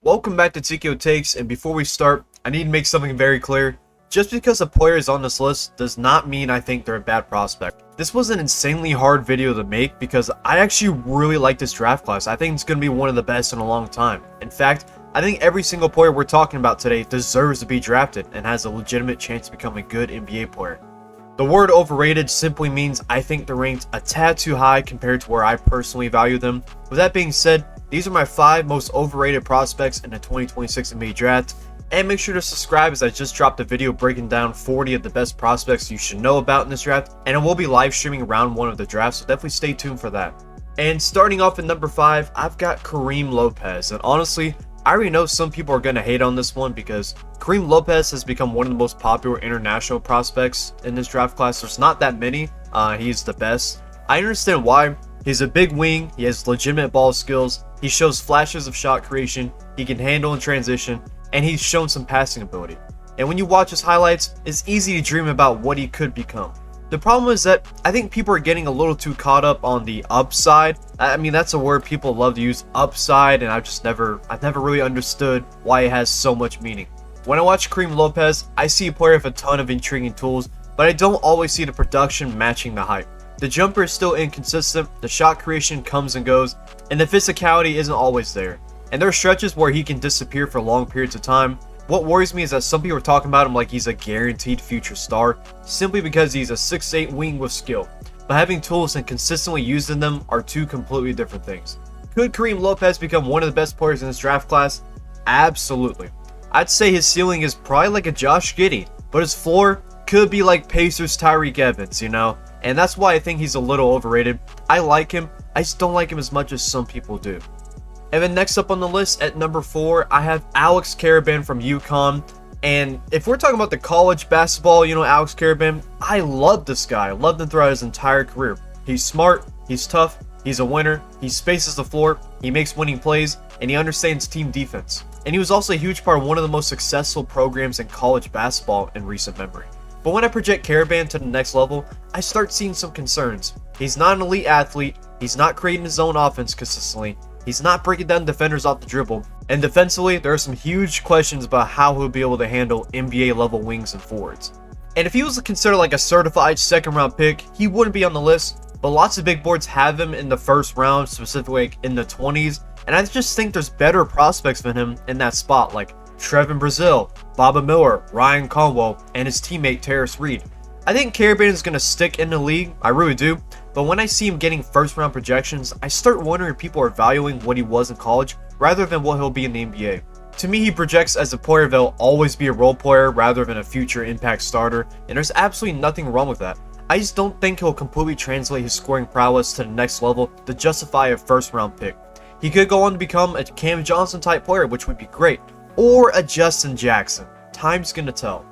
Welcome back to Tikio Takes, and before we start, I need to make something very clear. Just because a player is on this list does not mean I think they're a bad prospect. This was an insanely hard video to make because I actually really like this draft class. I think it's going to be one of the best in a long time. In fact, I think every single player we're talking about today deserves to be drafted and has a legitimate chance to become a good NBA player. The word overrated simply means I think they're ranked a tad too high compared to where I personally value them. With that being said, these are my 5 most overrated prospects in the 2026 NBA draft, and make sure to subscribe as I just dropped a video breaking down 40 of the best prospects you should know about in this draft, and I will be live streaming round 1 of the draft, so definitely stay tuned for that. And starting off at number 5, I've got Karim Lopez, and honestly, I already know some people are going to hate on this one because Karim Lopez has become one of the most popular international prospects in this draft class. There's not that many. He's the best. I understand why. He's a big wing. He has legitimate ball skills. He shows flashes of shot creation. He can handle in transition. And he's shown some passing ability. And when you watch his highlights, it's easy to dream about what he could become. The problem is that I think people are getting a little too caught up on the upside. I mean, that's a word people love to use, upside, and I've never really understood why it has so much meaning. When I watch Karim Lopez, I see a player with a ton of intriguing tools, but I don't always see the production matching the hype. The jumper is still inconsistent, the shot creation comes and goes, and the physicality isn't always there. And there are stretches where he can disappear for long periods of time. What worries me is that some people are talking about him like he's a guaranteed future star, simply because he's a 6'8" wing with skill. But having tools and consistently using them are two completely different things. Could Karim Lopez become one of the best players in this draft class? Absolutely. I'd say his ceiling is probably like a Josh Giddey, but his floor could be like Pacers Tyreke Evans, you know? And that's why I think he's a little overrated. I like him, I just don't like him as much as some people do. And then next up on the list at number 4, I have Alex Karaban from UConn. And if we're talking about the college basketball, you know, Alex Karaban, I love this guy. I loved him throughout his entire career. He's smart, he's tough, he's a winner, he spaces the floor, he makes winning plays, and he understands team defense. And he was also a huge part of one of the most successful programs in college basketball in recent memory. But when I project Karaban to the next level, I start seeing some concerns. He's not an elite athlete, he's not creating his own offense consistently, he's not breaking down defenders off the dribble, and defensively, there are some huge questions about how he'll be able to handle NBA level wings and forwards. And if he was considered like a certified second round pick, he wouldn't be on the list, but lots of big boards have him in the first round, specifically in the 20s, and I just think there's better prospects than him in that spot, like Trevin Brazil, Baba Miller, Ryan Conwell, and his teammate Terrace Reed. I think Karaban is going to stick in the league, I really do, but when I see him getting first round projections, I start wondering if people are valuing what he was in college rather than what he'll be in the NBA. To me, he projects as a player that'll always be a role player rather than a future impact starter, and there's absolutely nothing wrong with that. I just don't think he'll completely translate his scoring prowess to the next level to justify a first round pick. He could go on to become a Cam Johnson type player, which would be great, or a Justin Jackson. Time's gonna tell.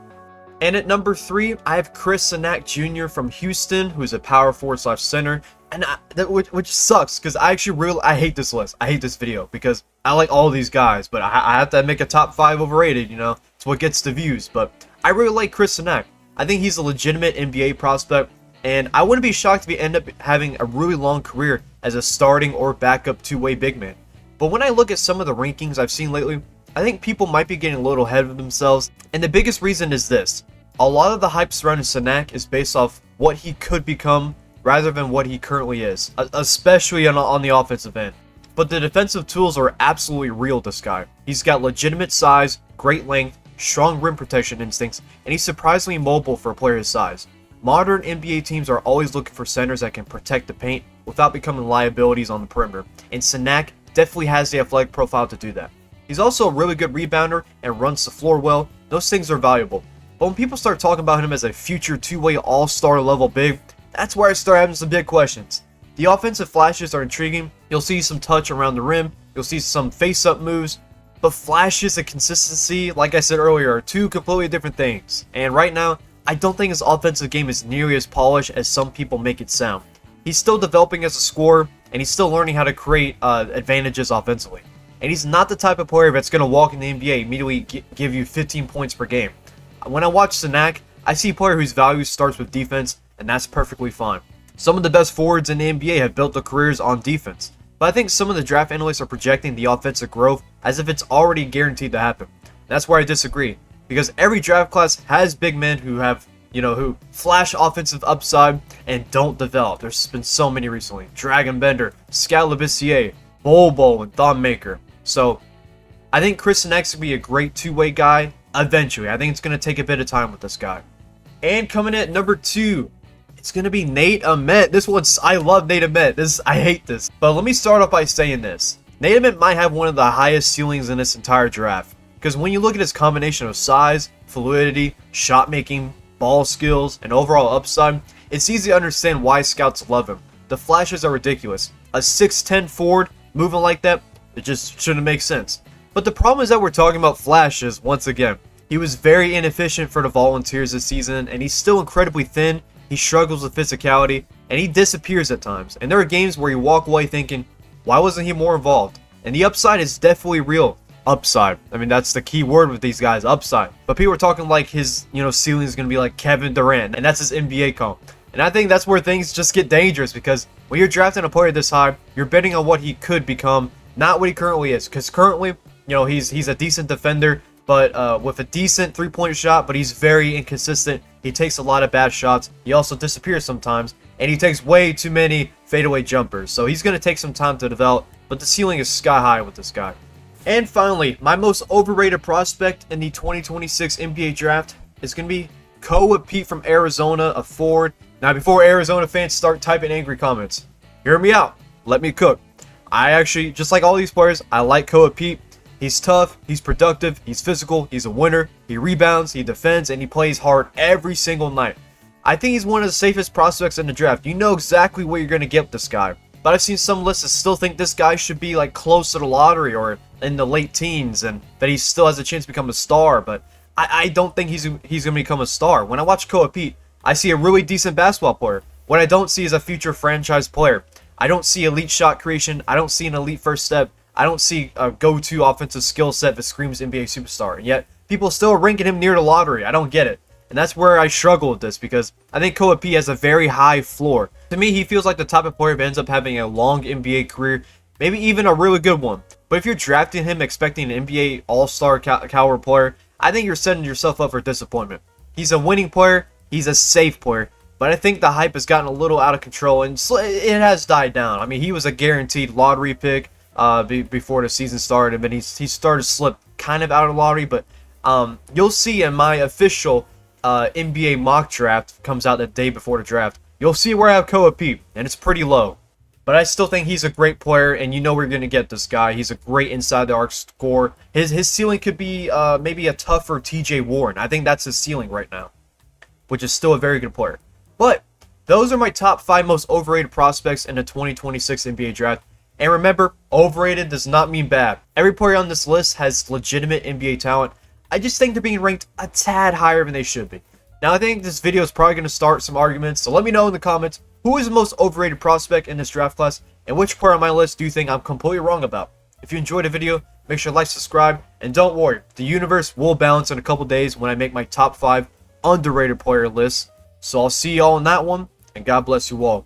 And at number 3, I have Cenac Jr. from Houston, who's a power forward / center, and which sucks because I hate this list. I hate this video because I like all these guys, but I have to make a top 5 overrated. You know, it's what gets the views. But I really like Cenac. I think he's a legitimate NBA prospect, and I wouldn't be shocked if he end up having a really long career as a starting or backup two-way big man. But when I look at some of the rankings I've seen lately, I think people might be getting a little ahead of themselves, and the biggest reason is this. A lot of the hype surrounding Cenac is based off what he could become rather than what he currently is, especially on the offensive end. But the defensive tools are absolutely real, this guy. He's got legitimate size, great length, strong rim protection instincts, and he's surprisingly mobile for a player his size. Modern NBA teams are always looking for centers that can protect the paint without becoming liabilities on the perimeter, and Cenac definitely has the athletic profile to do that. He's also a really good rebounder and runs the floor well. Those things are valuable. But when people start talking about him as a future two-way all-star level big, that's where I start having some big questions. The offensive flashes are intriguing. You'll see some touch around the rim. You'll see some face-up moves. But flashes and consistency, like I said earlier, are two completely different things. And right now, I don't think his offensive game is nearly as polished as some people make it sound. He's still developing as a scorer, and he's still learning how to create advantages offensively. And he's not the type of player that's going to walk in the NBA immediately give you 15 points per game. When I watch Cenac, I see a player whose value starts with defense, and that's perfectly fine. Some of the best forwards in the NBA have built their careers on defense. but I think some of the draft analysts are projecting the offensive growth as if it's already guaranteed to happen. That's where I disagree, because every draft class has big men who have, who flash offensive upside and don't develop. There's been so many recently. Dragon Bender, Scout Labissiere, Bobo, and Thought Maker. So I think Chris Cenac could be a great two-way guy eventually. I think it's going to take a bit of time with this guy. And coming in at number 2, it's going to be Nate Ament. I love Nate Ament. I hate this. But let me start off by saying this. Nate Ament might have one of the highest ceilings in this entire draft. Because when you look at his combination of size, fluidity, shot making, ball skills, and overall upside, it's easy to understand why scouts love him. The flashes are ridiculous. A 6'10 forward moving like that, it just shouldn't make sense. But the problem is that we're talking about flashes once again. He was very inefficient for the Volunteers this season, and he's still incredibly thin. He struggles with physicality, and he disappears at times. And there are games where you walk away thinking, why wasn't he more involved? And the upside is definitely real. Upside. I mean, that's the key word with these guys, upside. But people are talking like his, ceiling is going to be like Kevin Durant, and that's his NBA comp. And I think that's where things just get dangerous, because when you're drafting a player this high, you're betting on what he could become, not what he currently is. Because currently, he's a decent defender, but with a decent three-point shot, but he's very inconsistent. He takes a lot of bad shots. He also disappears sometimes, and he takes way too many fadeaway jumpers. So he's going to take some time to develop, but the ceiling is sky high with this guy. And finally, my most overrated prospect in the 2026 NBA draft is going to be Koa Peat from Arizona, a forward. Now, before Arizona fans start typing angry comments, hear me out. Let me cook. I actually, just like all these players, I like Koa Peat. He's tough, he's productive, he's physical, he's a winner, he rebounds, he defends, and he plays hard every single night. I think he's one of the safest prospects in the draft. You know exactly what you're going to get with this guy. But I've seen some lists that still think this guy should be like close to the lottery or in the late teens, and that he still has a chance to become a star. But I don't think he's going to become a star. When I watch Koa Peat, I see a really decent basketball player. What I don't see is a future franchise player. I don't see elite shot creation. I don't see an elite first step. I don't see a go-to offensive skill set that screams NBA superstar. And yet, people still ranking him near the lottery. I don't get it. And that's where I struggle with this, because I think Koa Peat has a very high floor. To me, he feels like the type of player that ends up having a long NBA career, maybe even a really good one. But if you're drafting him expecting an NBA all-star caliber player, I think you're setting yourself up for disappointment. He's a winning player. He's a safe player. But I think the hype has gotten a little out of control, and it has died down. I mean, he was a guaranteed lottery pick before the season started, and then he started to slip kind of out of the lottery. But you'll see in my official NBA mock draft, comes out the day before the draft, you'll see where I have Koa Peat, and it's pretty low. But I still think he's a great player, and you know we're going to get this guy. He's a great inside-the-arc scorer. His ceiling could be maybe a tougher TJ Warren. I think that's his ceiling right now, which is still a very good player. But those are my top 5 most overrated prospects in the 2026 NBA draft. And remember, overrated does not mean bad. Every player on this list has legitimate NBA talent. I just think they're being ranked a tad higher than they should be. Now, I think this video is probably going to start some arguments, so let me know in the comments who is the most overrated prospect in this draft class, and which player on my list do you think I'm completely wrong about. If you enjoyed the video, make sure to like, subscribe, and don't worry, the universe will balance in a couple days when I make my top 5 underrated player list. So I'll see y'all in that one, and God bless you all.